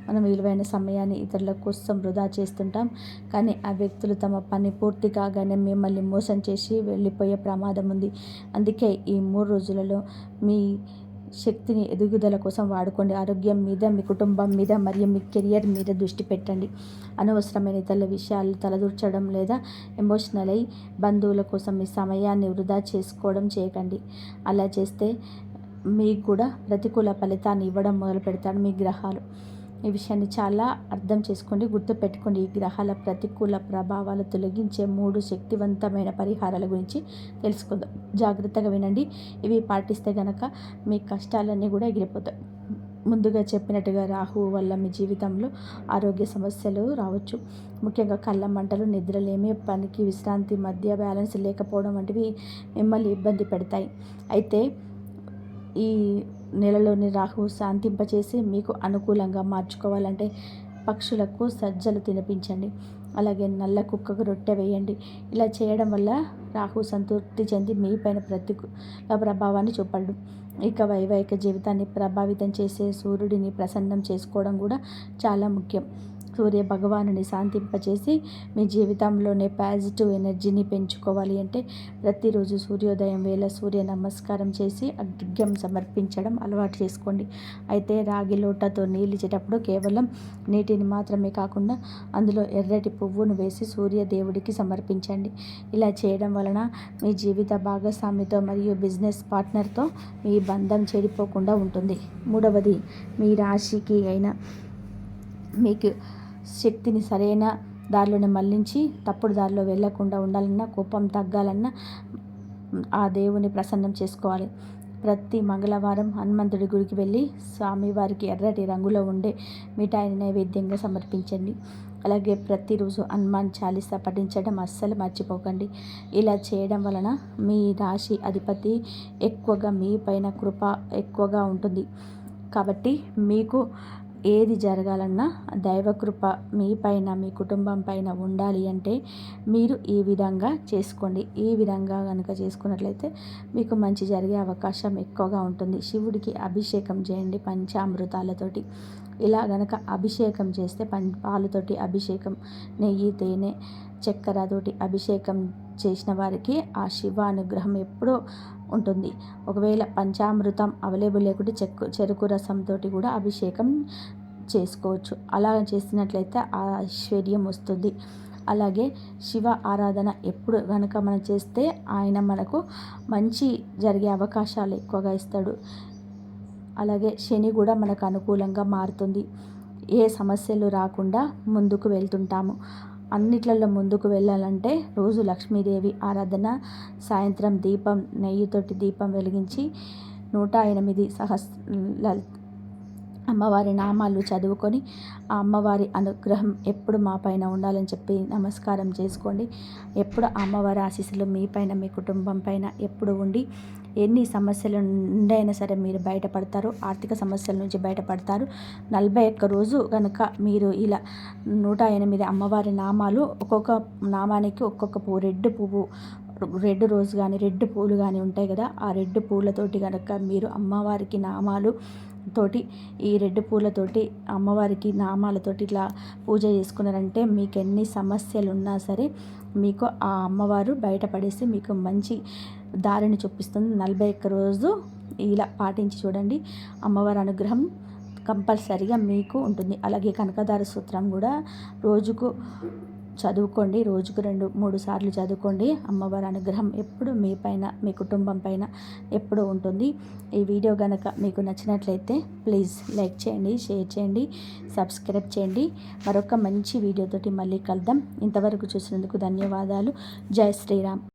మనం విలువైన సమయాన్ని ఇతరుల కోసం వృధా చేస్తుంటాం. కానీ ఆ వ్యక్తులు తమ పని పూర్తి కాగానే మిమ్మల్ని మోసం చేసి వెళ్ళిపోయే ప్రమాదం ఉంది. అందుకే ఈ 3 రోజులలో మీ శక్తిని ఎదుగుదల కోసం వాడుకోండి. ఆరోగ్యం మీద, మీ కుటుంబం మీద మరియు మీ కెరియర్ మీద దృష్టి పెట్టండి. అనవసరమైన ఇతరుల విషయాలు తలదూర్చడం లేదా ఎమోషనల్ అయి బంధువుల కోసం మీ సమయాన్ని వృధా చేసుకోవడం చేయకండి. అలా చేస్తే మీకు కూడా ప్రతికూల ఫలితాన్ని ఇవ్వడం మొదలు పెడతాడు మీ గ్రహాలు. ఈ విషయాన్ని చాలా అర్థం చేసుకోండి, గుర్తుపెట్టుకోండి. ఈ గ్రహాల ప్రతికూల ప్రభావాలు తొలగించే 3 శక్తివంతమైన పరిహారాల గురించి తెలుసుకుందాం. జాగ్రత్తగా వినండి. ఇవి పాటిస్తే గనక మీ కష్టాలన్నీ కూడా ఎగిరిపోతాయి. ముందుగా చెప్పినట్టుగా రాహువు వల్ల మీ జీవితంలో ఆరోగ్య సమస్యలు రావచ్చు. ముఖ్యంగా కళ్ళ మంటలు, నిద్రలేమి, పనికి విశ్రాంతి మధ్య బ్యాలెన్స్ లేకపోవడం వంటివి మిమ్మల్ని ఇబ్బంది పెడతాయి. అయితే ఈ నెలలోని రాహువు శాంతింపచేసి మీకు అనుకూలంగా మార్చుకోవాలంటే పక్షులకు సజ్జలు తినిపించండి. అలాగే నల్ల కుక్కకు రొట్టె వేయండి. ఇలా చేయడం వల్ల రాహువు సంతృప్తి చెంది మీపైన ప్రతికూల ప్రభావాన్ని చూపడు. ఇక వైవాహిక జీవితాన్ని ప్రభావితం చేసే సూర్యుడిని ప్రసన్నం చేసుకోవడం కూడా చాలా ముఖ్యం. సూర్య భగవానుని శాంతింపచేసి మీ జీవితంలోనే పాజిటివ్ ఎనర్జీని పెంచుకోవాలి అంటే ప్రతిరోజు సూర్యోదయం వేళ సూర్య నమస్కారం చేసి అర్ఘ్యం సమర్పించడం అలవాటు చేసుకోండి. అయితే రాగి లోటతో నీళ్ళిచ్చేటప్పుడు కేవలం నీటిని మాత్రమే కాకుండా అందులో ఎర్రటి పువ్వును వేసి సూర్య దేవుడికి సమర్పించండి. ఇలా చేయడం వలన మీ జీవిత భాగస్వామితో మరియు బిజినెస్ పార్ట్నర్తో మీ బంధం చెడిపోకుండా ఉంటుంది. 3వది, మీ రాశికి అయిన మీకు శక్తిని సరైన దారిలోనే మళ్ళించి తప్పుడు దారిలో వెళ్ళకుండా ఉండాలన్నా, కోపం తగ్గాలన్నా ఆ దేవుని ప్రసన్నం చేసుకోవాలి. ప్రతి మంగళవారం హనుమంతుడి గుడికి వెళ్ళి స్వామివారికి ఎర్రటి రంగులో ఉండే మిఠాయిని నైవేద్యంగా సమర్పించండి. అలాగే ప్రతిరోజు హనుమాన్ చాలీసా పఠించడం అస్సలు మర్చిపోకండి. ఇలా చేయడం వలన మీ రాశి అధిపతి ఎక్కువగా మీ పైన కృప ఎక్కువగా ఉంటుంది. కాబట్టి మీకు ఏది జరగాలన్నా దైవకృప మీ పైన, మీ కుటుంబం పైన ఉండాలి అంటే మీరు ఈ విధంగా చేసుకోండి. ఈ విధంగా కనుక చేసుకున్నట్లయితే మీకు మంచి జరిగే అవకాశం ఎక్కువగా ఉంటుంది. శివుడికి అభిషేకం చేయండి పంచామృతాలతోటి. ఇలా గనక అభిషేకం చేస్తే పాలుతోటి అభిషేకం, నెయ్యి, తేనె, చక్కెరతోటి అభిషేకం చేసిన వారికి ఆ శివ అనుగ్రహం ఎప్పుడూ ఉంటుంది. ఒకవేళ పంచామృతం అవైలబుల్ లేకుంటే చెరుకు రసంతో కూడా అభిషేకం చేసుకోవచ్చు. అలా చేసినట్లయితే ఆ ఐశ్వర్యం వస్తుంది. అలాగే శివ ఆరాధన ఎప్పుడు కనుక మనం చేస్తే ఆయన మనకు మంచి జరిగే అవకాశాలు ఎక్కువగా ఇస్తాడు. అలాగే శని కూడా మనకు అనుకూలంగా మారుతుంది. ఏ సమస్యలు రాకుండా ముందుకు వెళ్తుంటాము. అన్నిట్లలో ముందుకు వెళ్ళాలంటే రోజు లక్ష్మీదేవి ఆరాధన, సాయంత్రం దీపం, నెయ్యితోటి దీపం వెలిగించి 108 అమ్మవారి నామాలు చదువుకొని ఆ అమ్మవారి అనుగ్రహం ఎప్పుడు మా పైన ఉండాలని చెప్పి నమస్కారం చేసుకోండి. ఎప్పుడు అమ్మవారి ఆశీస్సులు మీ పైన, మీ కుటుంబం పైన ఎప్పుడు ఉండి ఎన్ని సమస్యల నుండి అయినా సరే మీరు బయటపడతారు. ఆర్థిక సమస్యల నుంచి బయటపడతారు. 41 రోజు కనుక మీరు ఇలా 108 అమ్మవారి నామాలు, ఒక్కొక్క నామానికి ఒక్కొక్క రెడ్ పువ్వు, రెడ్ రోజ్ కానీ, రెడ్ పూలు కానీ ఉంటాయి కదా, ఆ రెడ్ పూలతోటి కనుక మీరు అమ్మవారికి నామాలు తోటి, ఈ రెడ్ పూలతోటి అమ్మవారికి నామాలతోటి ఇట్లా పూజ చేసుకున్నారంటే మీకు ఎన్ని సమస్యలు ఉన్నా సరే మీకు ఆ అమ్మవారు బయటపడేసి మీకు మంచి దారిని చూపిస్తుంది. 41 రోజు ఇలా పాటించి చూడండి. అమ్మవారి అనుగ్రహం కంపల్సరిగా మీకు ఉంటుంది. అలాగే కనకదార సూత్రం కూడా రోజుకు చదువుకోండి. రోజుకు 2-3 సార్లు చదువుకోండి. అమ్మవారి అనుగ్రహం ఎప్పుడు మీ పైన, మీ కుటుంబం పైన ఎప్పుడు ఉంటుంది. ఈ వీడియో కనుక మీకు నచ్చినట్లయితే ప్లీజ్ లైక్ చేయండి, షేర్ చేయండి, సబ్స్క్రైబ్ చేయండి. మరొక మంచి వీడియోతోటి మళ్ళీ కలుద్దాం. ఇంతవరకు చూసినందుకు ధన్యవాదాలు. జై శ్రీరామ్.